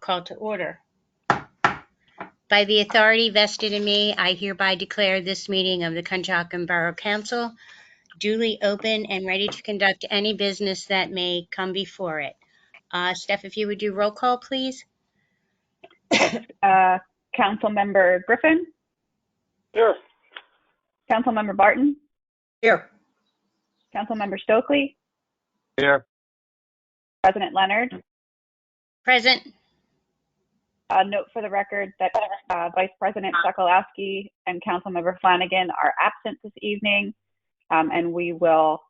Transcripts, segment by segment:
Call to order. By the authority vested in me, I hereby declare this meeting of the Conshohocken Borough Council duly open and ready to conduct any business that may come before it. Steph, if you would do roll call, please. Councilmember Griffin? Here. Councilmember Barton? Here. Councilmember Stokely? Here. President Leonard? Present. Note for the record that Vice President Sokolowski and Councilmember Flanagan are absent this evening, and we will,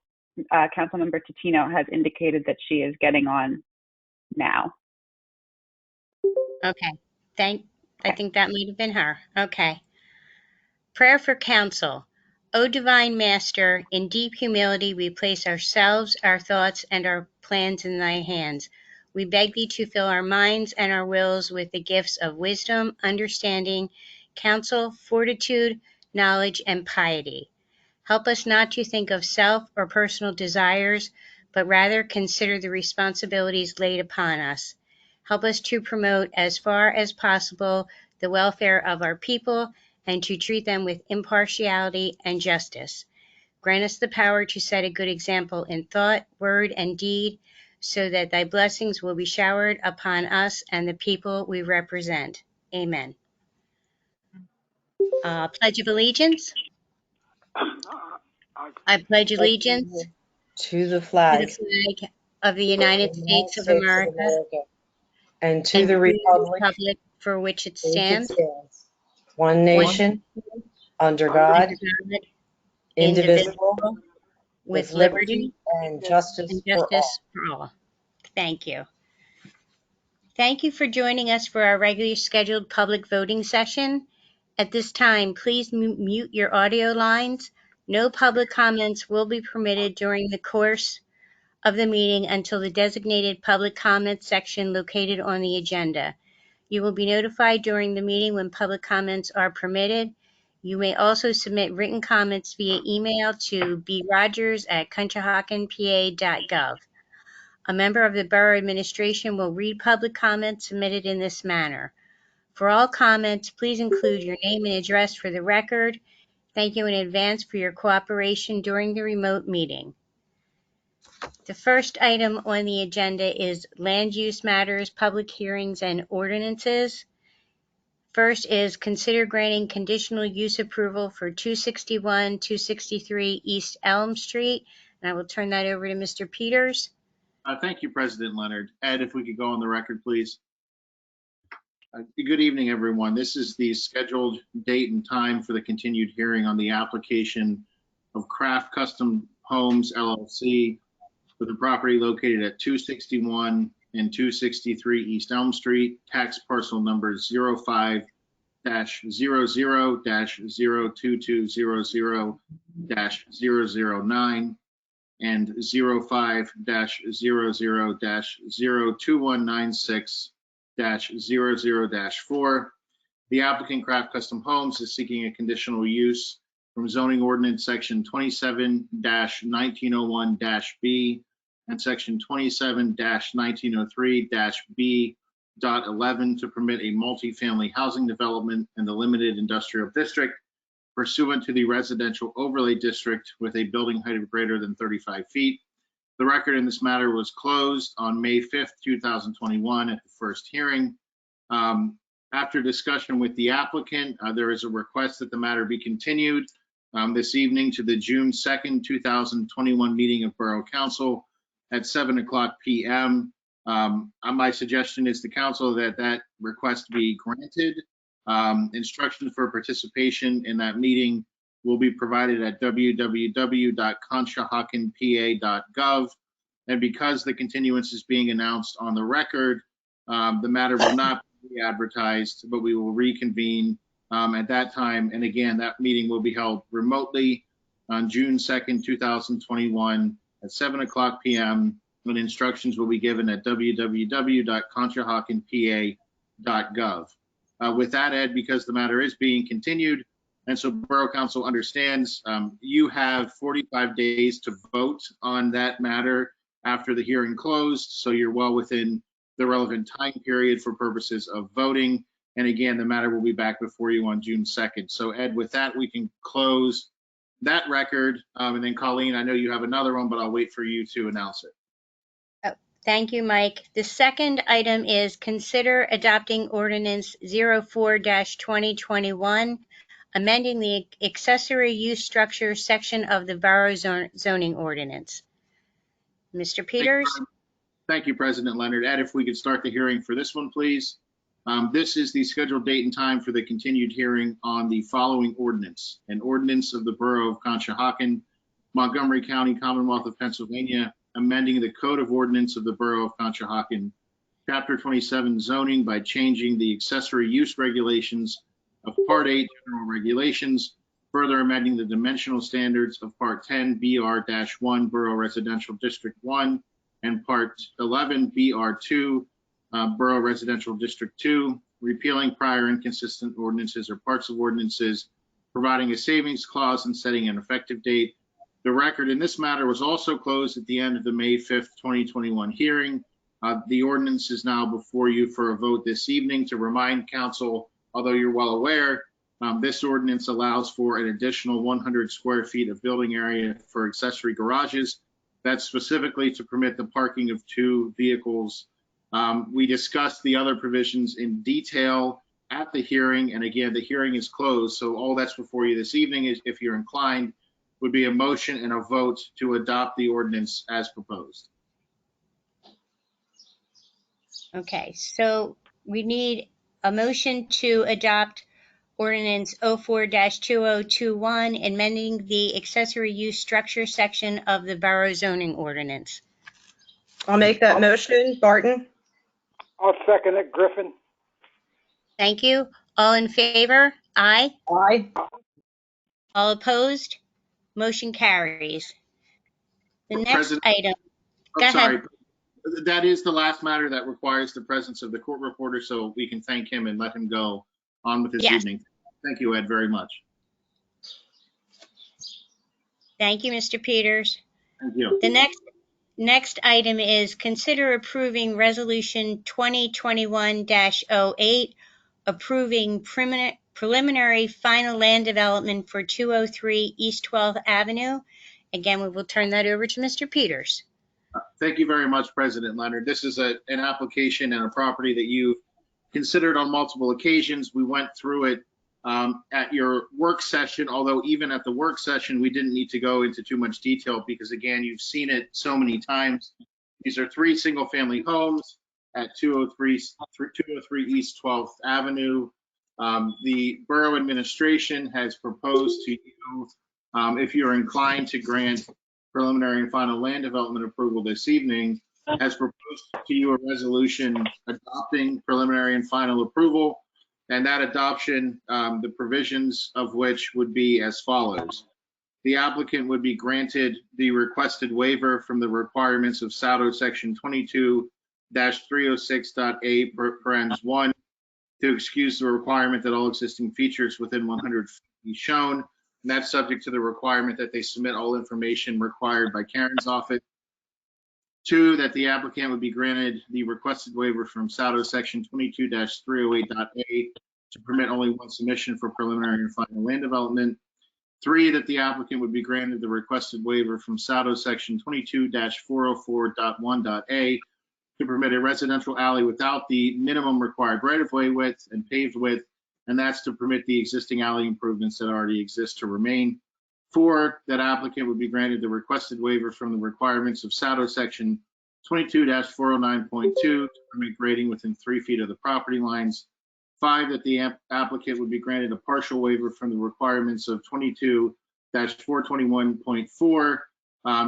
Councilmember Totino has indicated that she is getting on now. Okay. I think that might have been her. Okay. Prayer for counsel. O divine Master, in deep humility we place ourselves, our thoughts, and our plans in thy hands. We beg thee to fill our minds and our wills with the gifts of wisdom, understanding, counsel, fortitude, knowledge, and piety. Help us not to think of self or personal desires, but rather consider the responsibilities laid upon us. Help us to promote as far as possible the welfare of our people and to treat them with impartiality and justice. Grant us the power to set a good example in thought, word, and deed, so that thy blessings will be showered upon us and the people we represent. Amen. Pledge of Allegiance. I pledge allegiance to the to flag the flag of the United States of America and to the republic for which it for which it stands, stands, one nation, under God, indivisible, with liberty and justice for all. Thank you. Thank you for joining us for our regularly scheduled public voting session. At this time, please mute your audio lines. No public comments will be permitted during the course of the meeting until the designated public comment section located on the agenda. You will be notified during the meeting when public comments are permitted. You may also submit written comments via email to brogers@conshahockenpa.gov. A member of the Borough Administration will read public comments submitted in this manner. For all comments, please include your name and address for the record. Thank you in advance for your cooperation during the remote meeting. The first item on the agenda is land use matters, public hearings, and ordinances. First is consider granting conditional use approval for 261, 263 East Elm Street. And I will turn that over to Mr. Peters. Thank you, President Leonard. Ed, if we could go on the record, please. Good evening, everyone. This is the scheduled date and time for the continued hearing on the application of Craft Custom Homes, LLC, for the property located at 261 and 263 East Elm Street, tax parcel number 05-00-02200-009 and 05-00-02196-00-4. The applicant, Craft Custom Homes, is seeking a conditional use from zoning ordinance section 27-1901-B and section 27-1903-B.11 to permit a multifamily housing development in the limited industrial district pursuant to the residential overlay district with a building height of greater than 35 feet. The record in this matter was closed on May 5th, 2021 at the first hearing. After discussion with the applicant, there is a request that the matter be continued this evening to the June 2nd, 2021 meeting of Borough Council at 7:00 p.m. My suggestion is to council that that request be granted. Instructions for participation in that meeting will be provided at www.conshohockenpa.gov. And because the continuance is being announced on the record, the matter will not be advertised, but we will reconvene at that time. And again, that meeting will be held remotely on June 2nd, 2021 at 7:00 p.m. when instructions will be given at www.conshohockenpa.gov. With that, Ed, because the matter is being continued, and so Borough Council understands, you have 45 days to vote on that matter after the hearing closed, so you're well within the relevant time period for purposes of voting. And again, the matter will be back before you on June 2nd. So Ed, with that, we can close that record. And then Colleen, I know you have another one, but I'll wait for you to announce it. Thank you, Mike. The second item is consider adopting ordinance 04-2021, amending the accessory use structure section of the Borough zoning ordinance. Mr. Peters? Thank you, President Leonard. Ed, if we could start the hearing for this one, please. This is the scheduled date and time for the continued hearing on the following ordinance. An ordinance of the Borough of Conshohocken, Montgomery County, Commonwealth of Pennsylvania, amending the Code of Ordinance of the Borough of Conshohocken, Chapter 27 zoning by changing the accessory use regulations of Part 8 general regulations, further amending the dimensional standards of Part 10 BR-1 Borough Residential District 1 and Part 11 BR2 Borough Residential District 2, repealing prior inconsistent ordinances or parts of ordinances, providing a savings clause and setting an effective date. The record in this matter was also closed at the end of the May 5th, 2021 hearing. The ordinance is now before you for a vote this evening. To remind council, although you're well aware, this ordinance allows for an additional 100 square feet of building area for accessory garages. That's specifically to permit the parking of 2 vehicles. We discussed the other provisions in detail at the hearing, and again, the hearing is closed. So all that's before you this evening is, if you're inclined, would be a motion and a vote to adopt the ordinance as proposed. Okay, so we need a motion to adopt ordinance 04-2021, amending the accessory use structure section of the Borough zoning ordinance. I'll make that motion. Barton? I'll second it. Griffin? Thank you. All in favor? Aye. Aye. All opposed? Motion carries. The next President, item. Go I'm sorry. ahead. That is the last matter that requires the presence of the court reporter, so we can thank him and let him go on with his evening. Thank you, Ed, very much. Thank you, Mr. Peters. Thank you. The next item is consider approving resolution 2021-08, approving preliminary final land development for 203 East 12th Avenue. Again, we will turn that over to Mr. Peters. Thank you very much, President Leonard. This is an application and a property that you've considered on multiple occasions. We went through it at your work session, although even at the work session, we didn't need to go into too much detail because, again, you've seen it so many times. These are 3 single-family homes at 203 East 12th Avenue. The Borough Administration has proposed to you, if you're inclined to grant preliminary and final land development approval this evening, has proposed to you a resolution adopting preliminary and final approval. And that adoption, the provisions of which would be as follows. The applicant would be granted the requested waiver from the requirements of SADO section 22-306.A parens 1 to excuse the requirement that all existing features within 100 feet be shown. And that's subject to the requirement that they submit all information required by Karen's office. 2, that the applicant would be granted the requested waiver from SADO section 22-308.A to permit only one submission for preliminary and final land development. 3, that the applicant would be granted the requested waiver from SADO section 22-404.1.A to permit a residential alley without the minimum required right-of-way width and paved width, and that's to permit the existing alley improvements that already exist to remain. 4, that applicant would be granted the requested waiver from the requirements of SADO section 22-409.2 to permit grading within 3 feet of the property lines. 5, that the applicant would be granted a partial waiver from the requirements of 22-421.4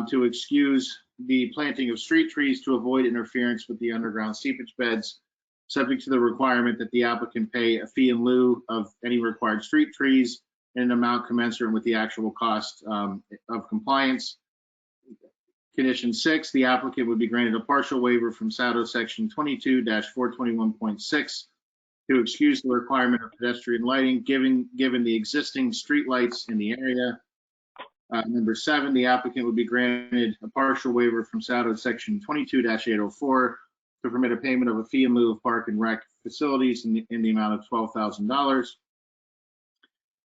to excuse the planting of street trees to avoid interference with the underground seepage beds, subject to the requirement that the applicant pay a fee in lieu of any required street trees in an amount commensurate with the actual cost of compliance. Condition 6, the applicant would be granted a partial waiver from SADO section 22-421.6 to excuse the requirement of pedestrian lighting given the existing street lights in the area. Number 7, the applicant would be granted a partial waiver from SADO section 22-804 to permit a payment of a fee in lieu of park and rec facilities in the amount of $12,000.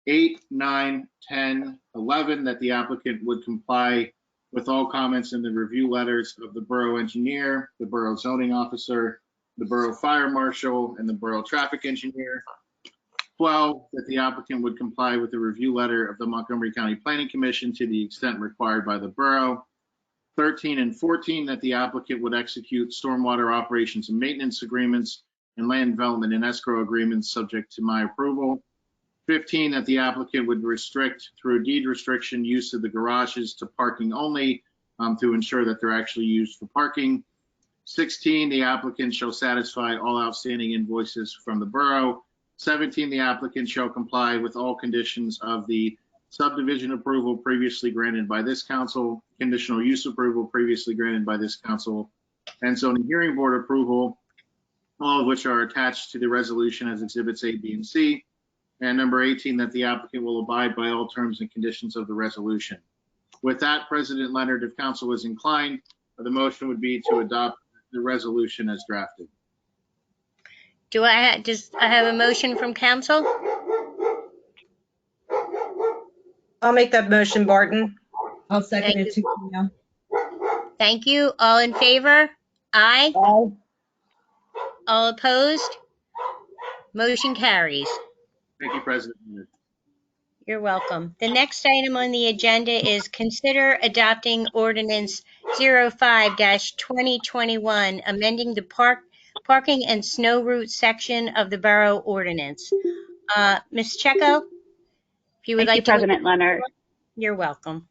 8, 9, 10, 11, that the applicant would comply with all comments in the review letters of the borough engineer, the borough zoning officer, the borough fire marshal, and the borough traffic engineer. 12, that the applicant would comply with the review letter of the Montgomery County Planning Commission to the extent required by the borough. 13 and 14, that the applicant would execute stormwater operations and maintenance agreements and land development and escrow agreements subject to my approval. 15, that the applicant would restrict through a deed restriction use of the garages to parking only to ensure that they're actually used for parking. 16, the applicant shall satisfy all outstanding invoices from the borough. 17, the applicant shall comply with all conditions of the subdivision approval previously granted by this council, conditional use approval previously granted by this council, and zoning hearing board approval, all of which are attached to the resolution as exhibits A, B, and C. And number 18, that the applicant will abide by all terms and conditions of the resolution. With that, President Leonard, if council is inclined, the motion would be to adopt the resolution as drafted. Does I have a motion from council? I'll make that motion, Barton. I'll second Thank it too. Tina. Thank you. All in favor? Aye. Aye. All opposed? Motion carries. Thank you, President Leonard. You're welcome. The next item on the agenda is consider adopting ordinance 05-2021, amending the parking and snow route section of the borough ordinance. Ms. Checo, if you would Thank you, like to. President Leonard. You're welcome.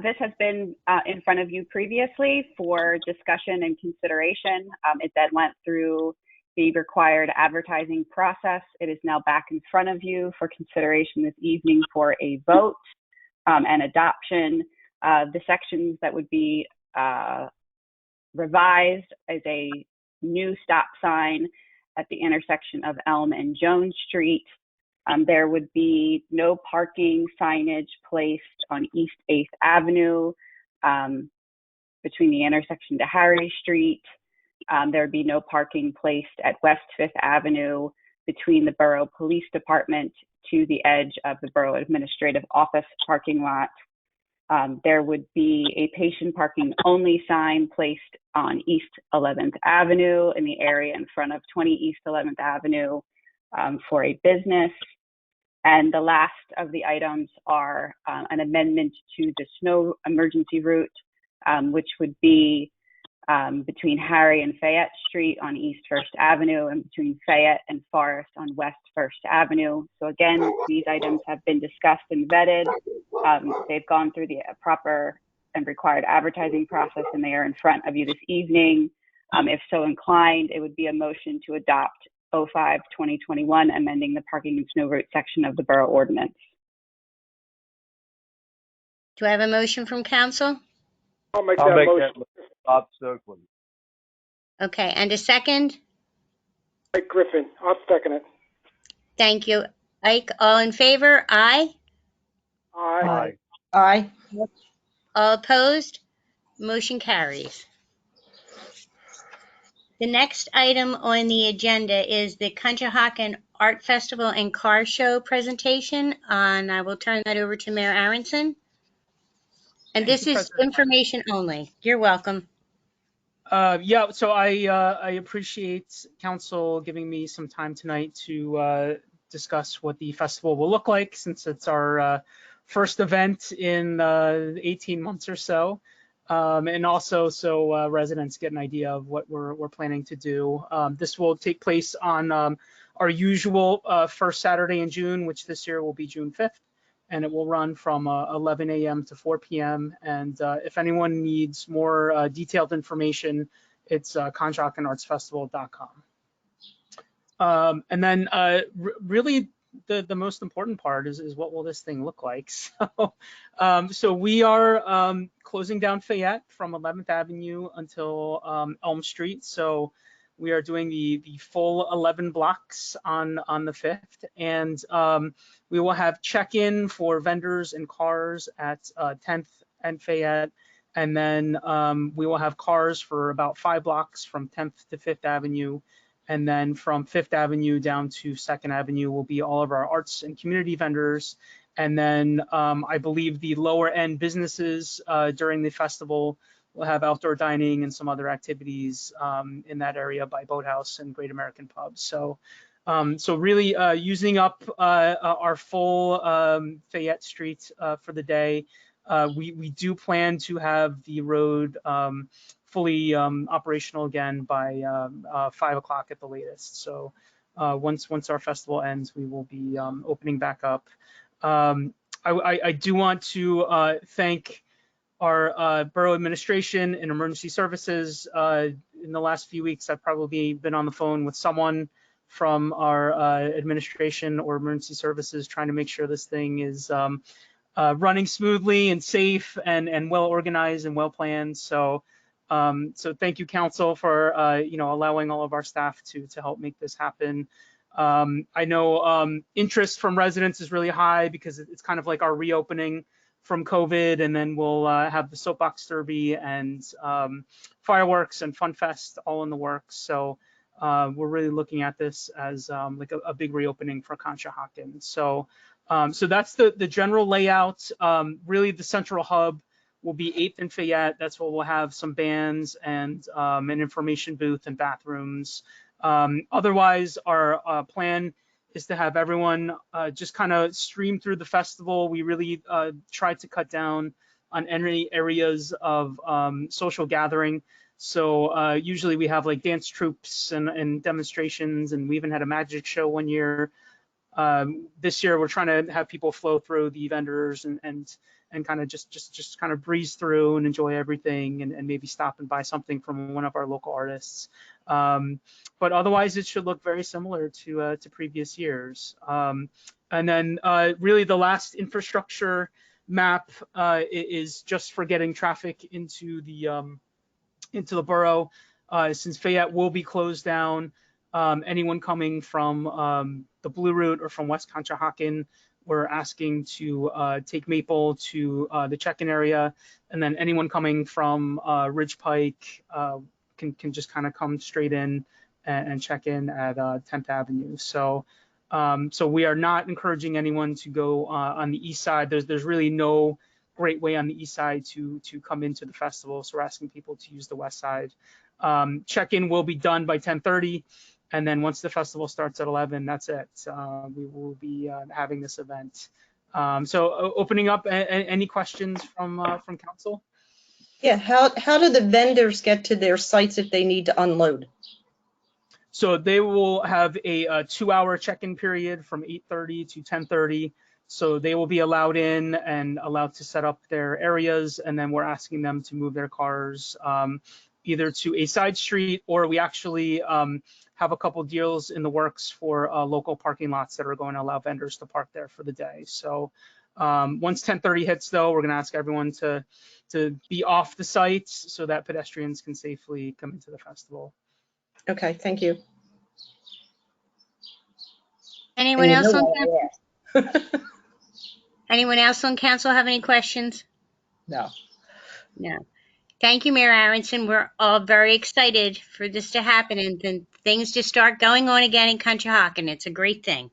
This has been in front of you previously for discussion and consideration. It then went through the required advertising process. It is now back in front of you for consideration this evening for a vote and adoption. The sections that would be revised is a new stop sign at the intersection of Elm and Jones Street. There would be no parking signage placed on East 8th Avenue between the intersection to Harry Street. There would be no parking placed at West 5th Avenue between the Borough Police Department to the edge of the Borough Administrative Office parking lot. There would be a patient parking only sign placed on East 11th Avenue in the area in front of 20 East 11th Avenue for a business. And the last of the items are an amendment to the snow emergency route, which would be between Harry and Fayette Street on East 1st Avenue and between Fayette and Forest on West 1st Avenue. So again, these items have been discussed and vetted. They've gone through the proper and required advertising process, and they are in front of you this evening. If so inclined, it would be a motion to adopt 05-2021, amending the parking and snow route section of the borough ordinance. Do I have a motion from council? I'll make that motion. Bob Stokely. Okay, and a second? Ike Griffin, I'll second it. Thank you. Ike, all in favor? Aye. Aye. Aye. All opposed? Motion carries. The next item on the agenda is the Conshohocken Art Festival and Car Show presentation, and I will turn that over to Mayor Aronson. And this is information only. You're welcome. Yeah, so I appreciate council giving me some time tonight to discuss what the festival will look like, since it's our first event in 18 months or so. And also so residents get an idea of what we're planning to do. This will take place on our usual first Saturday in June, which this year will be June 5th. And it will run from 11 a.m. to 4 p.m. And if anyone needs more detailed information, it's conshockenartsfestival.com. And then really the most important part is what will this thing look like? So we are closing down Fayette from 11th Avenue until Elm Street. So we are doing the full 11 blocks on the 5th, and we will have check-in for vendors and cars at 10th and Fayette, And then we will have cars for about 5 blocks from 10th to 5th Avenue. And then from 5th Avenue down to 2nd Avenue will be all of our arts and community vendors. And then I believe the lower end businesses during the festival will have outdoor dining and some other activities in that area by Boathouse and Great American Pub. So really using up our full Fayette Street for the day. We do plan to have the road fully operational again by 5 o'clock at the latest. So once our festival ends, we will be opening back up. I do want to thank our borough administration and emergency services. In the last few weeks, I've probably been on the phone with someone from our administration or emergency services trying to make sure this thing is running smoothly and safe and well organized and well planned. So thank you, council, for allowing all of our staff to help make this happen. I know interest from residents is really high because it's kind of like our reopening from COVID, and then we'll have the soapbox derby and fireworks and Fun Fest all in the works. So we're really looking at this as like a big reopening for Conshohocken. So that's the general layout. Really, the central hub will be 8th and Fayette. That's where we'll have some bands and an information booth and bathrooms. Otherwise, our plan is to have everyone just kind of stream through the festival. We really tried to cut down on any areas of social gathering. So usually we have like dance troupes and demonstrations, and we even had a magic show one year. This year we're trying to have people flow through the vendors and kind of just kind of breeze through and enjoy everything, and maybe stop and buy something from one of our local artists. But otherwise it should look very similar to previous years. And then really the last infrastructure map is just for getting traffic into the borough. Since Fayette will be closed down, anyone coming from the Blue Route or from West Conshohocken, we're asking to take Maple to the check-in area, and then anyone coming from Ridge Pike can just kind of come straight in and check in at 10th Avenue. So we are not encouraging anyone to go on the east side. There's really no great way on the east side to come into the festival, so we're asking people to use the west side. Check-in will be done by 10:30. And then once the festival starts at 11, that's it. We will be having this event. So opening up, any questions from council? Yeah, how do the vendors get to their sites if they need to unload? So they will have a 2-hour check-in period from 8:30 to 10:30. So they will be allowed in and allowed to set up their areas. And then we're asking them to move their cars either to a side street, or we actually have a couple deals in the works for local parking lots that are going to allow vendors to park there for the day. So once 10:30 hits, though, we're going to ask everyone to be off the site so that pedestrians can safely come into the festival. Okay, thank you. Anyone else on council? Anyone else on council have any questions? No. No. Thank you, Mayor Aronson. We're all very excited for this to happen and then things to start going on again in Conshohocken. It's a great thing.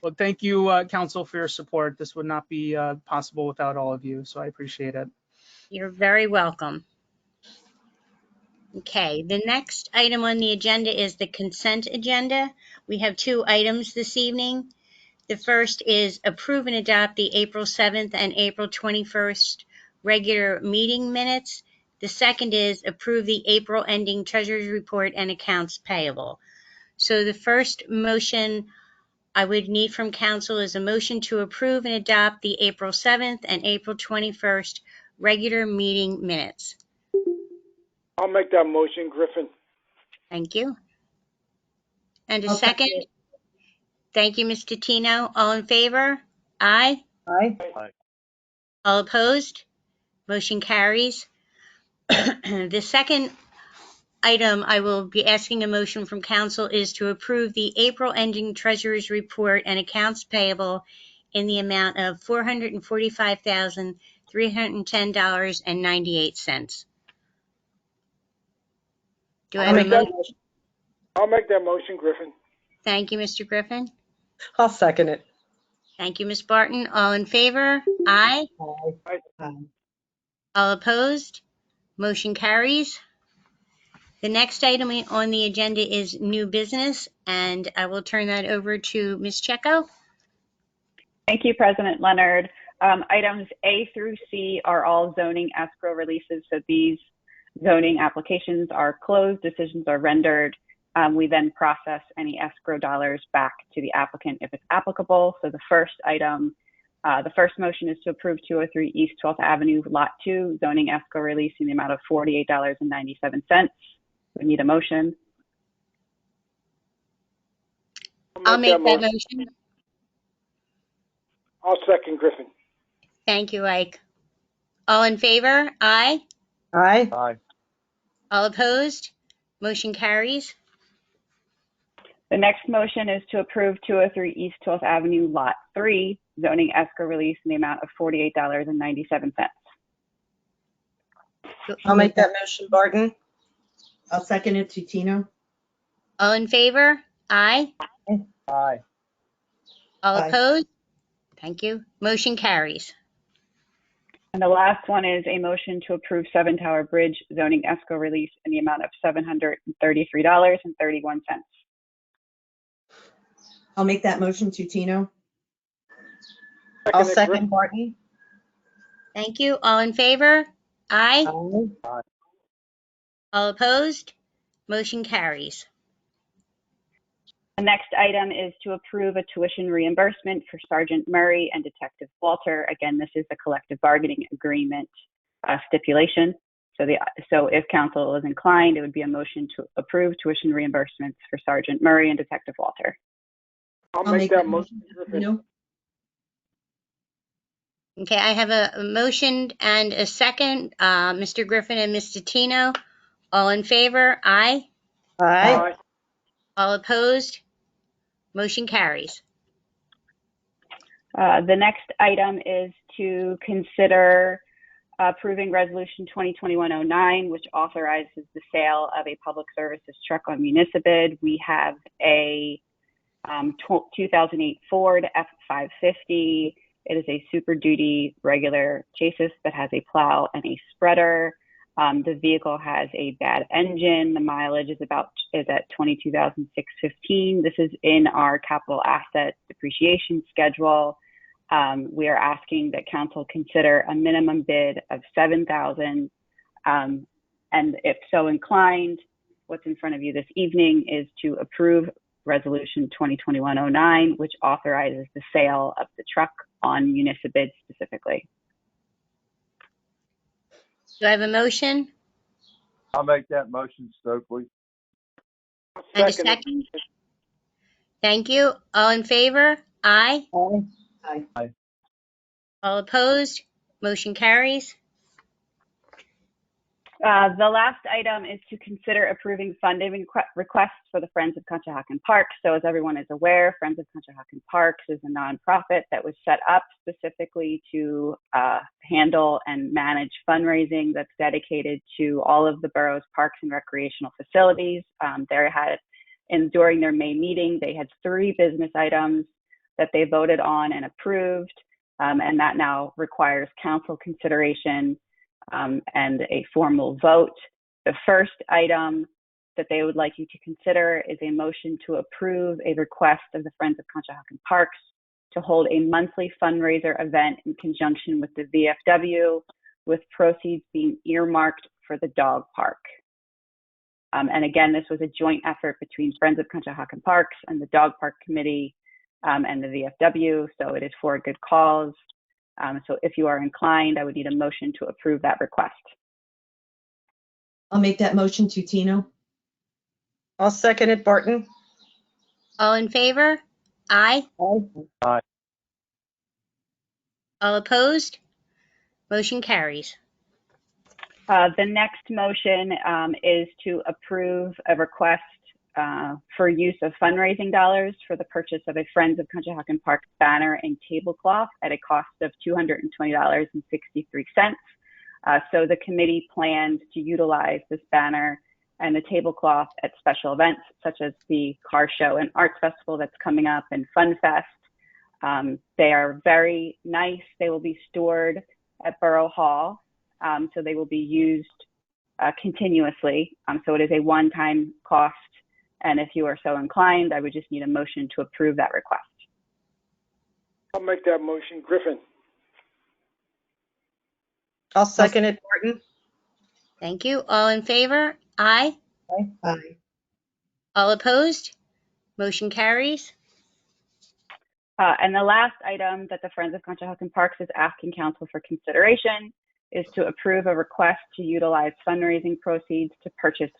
Well, thank you, council, for your support. This would not be possible without all of you, so I appreciate it. You're very welcome. Okay, the next item on the agenda is the consent agenda. We have 2 items this evening. The first is approve and adopt the April 7th and April 21st regular meeting minutes. The second is approve the April ending treasurer's report and accounts payable. So the first motion I would need from council is a motion to approve and adopt the April 7th and April 21st regular meeting minutes. I'll make that motion, Griffin. Thank you. And a Okay. second? Thank you, Mr. Tino. All in favor? Aye. Aye. All opposed? Motion carries. The second item I will be asking a motion from council is to approve the April ending treasurer's report and accounts payable in the amount of $310.98. Do I I'll have a make that motion? motion. I'll make that motion, Griffin. Thank you, Mr. Griffin. I'll second it. Thank you, Ms. Barton. All in favor? Aye. Aye. All opposed? Motion carries. The next item on the agenda is new business, and I will turn that over to Ms. Checo. Thank you, President Leonard. Items A through C are all zoning escrow releases. So these zoning applications are closed, decisions are rendered. We then process any escrow dollars back to the applicant if it's applicable. So the first item, the first motion is to approve 203 East 12th Avenue, Lot 2, zoning escrow release in the amount of $48.97. We need a motion. I'll make that motion. I'll second, Griffin. Thank you, Ike. All in favor? Aye. Aye. Aye. All opposed? Motion carries. The next motion is to approve 203 East 12th Avenue, Lot 3, zoning escrow release in the amount of $48.97. I'll make that motion, Barton. I'll second it, Tutino. All in favor? Aye. Aye. All Aye. opposed? Thank you. Motion carries. And the last one is a motion to approve 7 Tower Bridge zoning escrow release in the amount of $733.31. I'll make that motion, Tutino. I'll it, second Griffin. Barton. Thank you. All in favor? Aye. Aye. All opposed? Motion carries. The next item is to approve a tuition reimbursement for Sergeant Murray and Detective Walter. Again, this is the collective bargaining agreement stipulation. So if council is inclined, it would be a motion to approve tuition reimbursements for Sergeant Murray and Detective Walter. I'll make that motion, Griffin. Tutino. Okay, I have a motion and a second. Mr. Griffin and Mr. Tino. All in favor? Aye. Aye. All opposed? Motion carries. The next item is to consider approving Resolution 2021-09, which authorizes the sale of a public services truck on Municipid. We have a 2008 Ford F550. It is a Super Duty regular chassis that has a plow and a spreader. The vehicle has a bad engine. The mileage is at 22,615. This is in our capital asset depreciation schedule. We are asking that council consider a minimum bid of $7,000. And if so inclined, what's in front of you this evening is to approve Resolution 2021-09, which authorizes the sale of the truck on Municipid specifically. Do I have a motion I'll make that motion, Stokely. and a Second it. second? Thank you. All in favor? Aye. Aye. All opposed? Motion carries. The last item is to consider approving funding requests for the Friends of Conshohocken Parks. So as everyone is aware, Friends of Conshohocken Parks is a nonprofit that was set up specifically to handle and manage fundraising that's dedicated to all of the borough's parks and recreational facilities. During their May meeting, they had 3 business items that they voted on and approved, and that now requires council consideration and a formal vote. The first item that they would like you to consider is a motion to approve a request of the Friends of Conshohocken Parks to hold a monthly fundraiser event in conjunction with the VFW, with proceeds being earmarked for the dog park. And again, this was a joint effort between Friends of Conshohocken Parks and the Dog Park Committee and the VFW, so it is for a good cause. So if you are inclined, I would need a motion to approve that request. I'll make that motion, Tutino. I'll second it, Barton. All in favor? Aye. Aye. All opposed? Motion carries. The next motion is to approve a request for use of fundraising dollars for the purchase of a Friends of Conshohocken Park banner and tablecloth at a cost of $220.63. So the committee plans to utilize this banner and the tablecloth at special events such as the car show and arts festival that's coming up and Fun Fest. They are very nice. They will be stored at Borough Hall, so they will be used continuously. So it is a one-time cost, and if you are so inclined, I would just need a motion to approve that request. I'll make that motion. Griffin. I'll second it, Martin. Thank you. All in favor? Aye. Aye. All opposed? Motion carries. And the last item that the Friends of Conshohocken Parks is asking council for consideration is to approve a request to utilize fundraising proceeds to purchase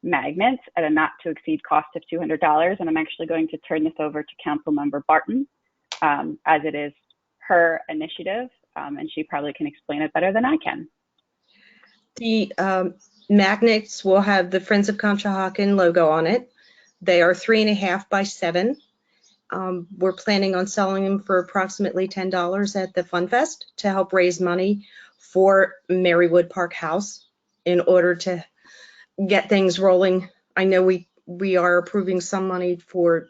magnets at a not to exceed cost of $200. And I'm actually going to turn this over to Councilmember Barton, as it is her initiative, and she probably can explain it better than I can. The magnets will have the Friends of Conshohocken logo on it. They are 3.5 by 7. We're planning on selling them for approximately $10 at the Fun Fest to help raise money for Marywood Park House in order to get things rolling. I know we are approving some money for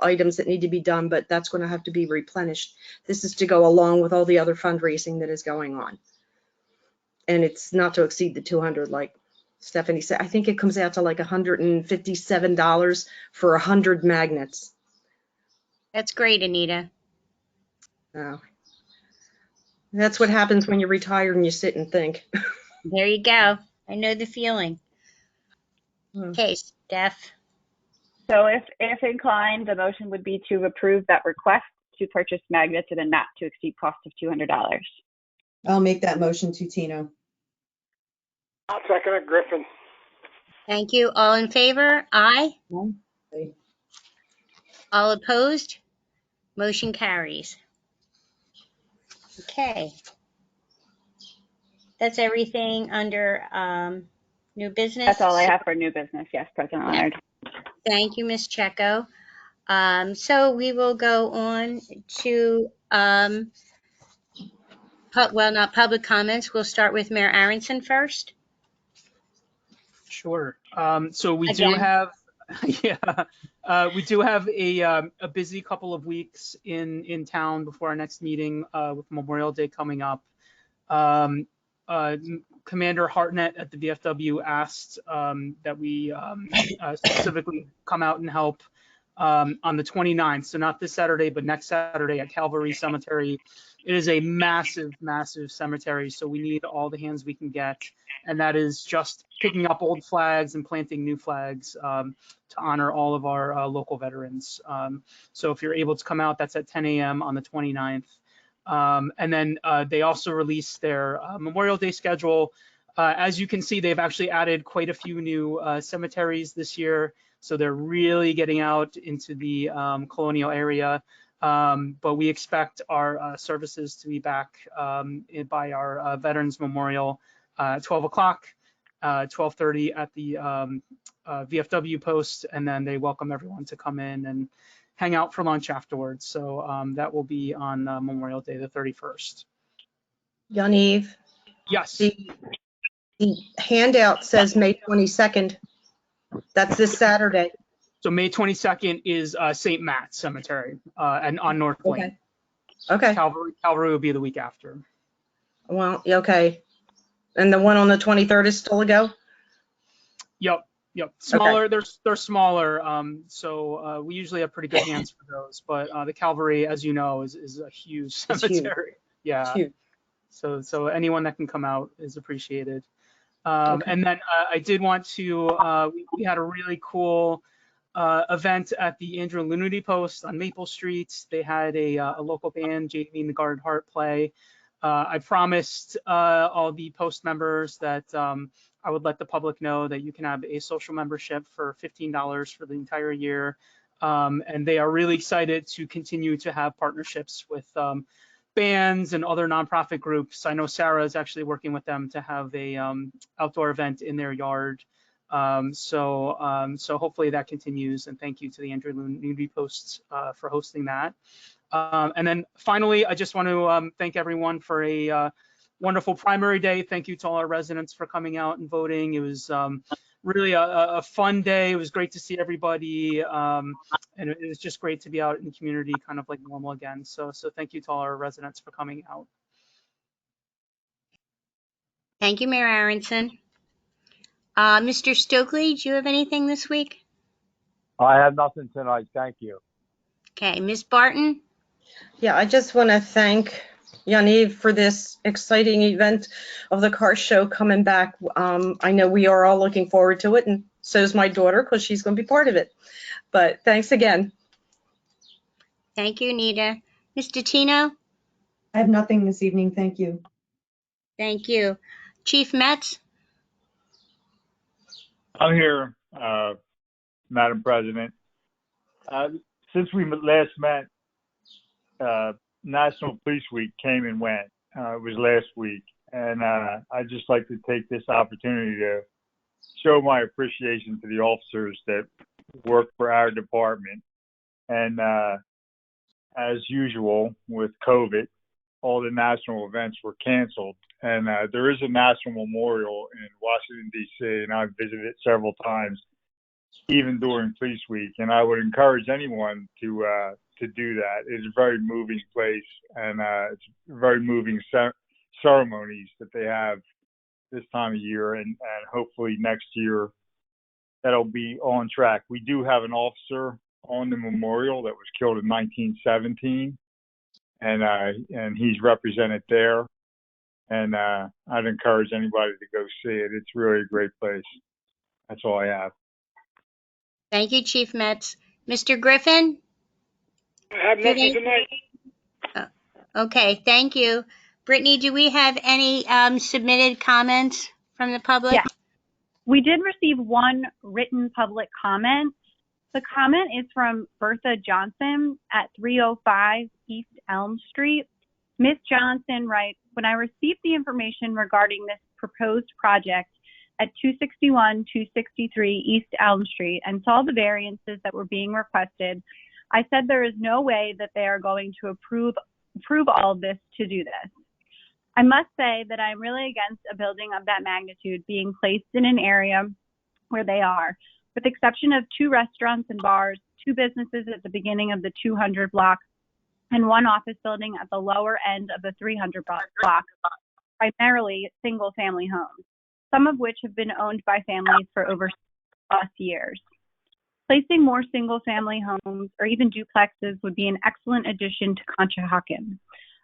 items that need to be done, but that's going to have to be replenished. This is to go along with all the other fundraising that is going on. And it's not to exceed the 200 like Stephanie said. I think it comes out to like $157 for 100 magnets. That's great, Anita. Oh. That's what happens when you retire and you sit and think. There you go. I know the feeling. Hmm. Okay, Steph. So if inclined, the motion would be to approve that request to purchase magnets at a not to exceed cost of $200. I'll make that motion, Tutino. I'll second it. Griffin. Thank you. All in favor? Aye. Aye. All opposed? Motion carries. Okay. That's everything under new business. That's all I have for new business. Yes, President Leonard. Thank you, Ms. Checo. So we will go on to, not public comments. We'll start with Mayor Aronson first. Sure. So we do Again. have, we do have a busy couple of weeks in town before our next meeting with Memorial Day coming up. Commander Hartnett at the VFW asked that we specifically come out and help on the 29th. So not this Saturday, but next Saturday at Calvary Cemetery. It is a massive, massive cemetery. So we need all the hands we can get. And that is just picking up old flags and planting new flags to honor all of our local veterans. So if you're able to come out, that's at 10 a.m. on the 29th. And then they also released their Memorial Day schedule. As you can see, they've actually added quite a few new cemeteries this year. So they're really getting out into the colonial area. But we expect our services to be back by our Veterans Memorial 12 o'clock, 12:30 at the VFW post. And then they welcome everyone to come in and hang out for lunch afterwards. So that will be on Memorial Day, the 31st. Yaniv, Yes. the handout says May 22nd. That's this Saturday. So May 22nd is St. Matt's Cemetery and on North Lane. Okay. Calvary will be the week after. Well, okay. And the one on the 23rd is still a go? Yep. Smaller, okay. They're smaller. So we usually have pretty good hands for those. But the Calvary, as you know, is a huge cemetery. Huge. Yeah. Huge. So anyone that can come out is appreciated. Okay. And then I did want to, we had a really cool event at the Andrew Lunity Post on Maple Street. They had a local band, Jamie and the Garden Heart, play. I promised all the Post members that I would let the public know that you can have a social membership for $15 for the entire year. And they are really excited to continue to have partnerships with bands and other nonprofit groups. I know Sarah is actually working with them to have a outdoor event in their yard So hopefully that continues. And thank you to the Andrew Nudie Posts for hosting that. And then finally, I just want to thank everyone for a wonderful primary day. Thank you to all our residents for coming out and voting. It was really a fun day. It was great to see everybody. And it was just great to be out in the community kind of like normal again. So thank you to all our residents for coming out. Thank you, Mayor Aronson. Mr. Stokely, do you have anything this week? I have nothing tonight. Thank you. Okay, Ms. Barton? Yeah, I just want to thank Yaniv for this exciting event of the car show coming back. I know we are all looking forward to it, and so is my daughter because she's going to be part of it. But thanks again. Thank you, Nita. Mr. Tino? I have nothing this evening. Thank you. Thank you. Chief Metz? I'm here, Madam President. Since we last met, National Police Week came and went. It was last week. And I'd just like to take this opportunity to show my appreciation to the officers that work for our department. And as usual with COVID, all the national events were canceled. And there is a national memorial in Washington, D.C., and I've visited it several times, even during Police Week. And I would encourage anyone to do that. It's a very moving place, and it's very moving ceremonies that they have this time of year, and hopefully next year that'll be on track. We do have an officer on the memorial that was killed in 1917, and he's represented there. And I'd encourage anybody to go see it. It's really a great place. That's all I have. Thank you, Chief Metz. Mr. Griffin? I have nothing tonight. Okay, thank you. Brittany, do we have any submitted comments from the public? Yeah. We did receive one written public comment. The comment is from Bertha Johnson at 305 East Elm Street. Ms. Johnson writes, when I received the information regarding this proposed project at 261, 263 East Elm Street and saw the variances that were being requested, I said there is no way that they are going to approve all of this to do this. I must say that I'm really against a building of that magnitude being placed in an area where they are, with the exception of 2 restaurants and bars, 2 businesses at the beginning of the 200 block, and 1 office building at the lower end of the 300 block, primarily single-family homes, some of which have been owned by families for over 6+ years. Placing more single-family homes or even duplexes would be an excellent addition to Conshohocken,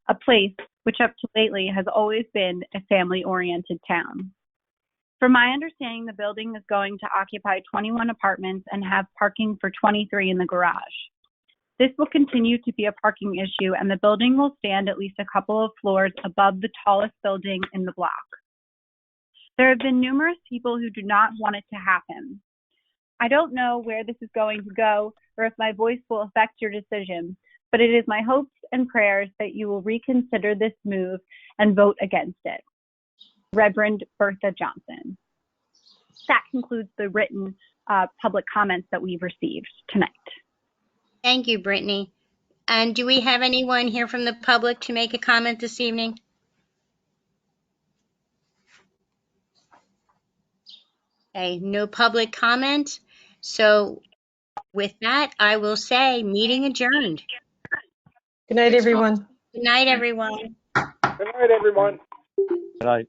a place which up to lately has always been a family-oriented town. From my understanding, the building is going to occupy 21 apartments and have parking for 23 in the garage. This will continue to be a parking issue, and the building will stand at least a couple of floors above the tallest building in the block. There have been numerous people who do not want it to happen. I don't know where this is going to go or if my voice will affect your decision, but it is my hopes and prayers that you will reconsider this move and vote against it. Reverend Bertha Johnson. That concludes the written public comments that we've received tonight. Thank you, Brittany. And do we have anyone here from the public to make a comment this evening? Okay, no public comment. So with that, I will say meeting adjourned. Good night, everyone. Good night, everyone. Good night, everyone. Good night.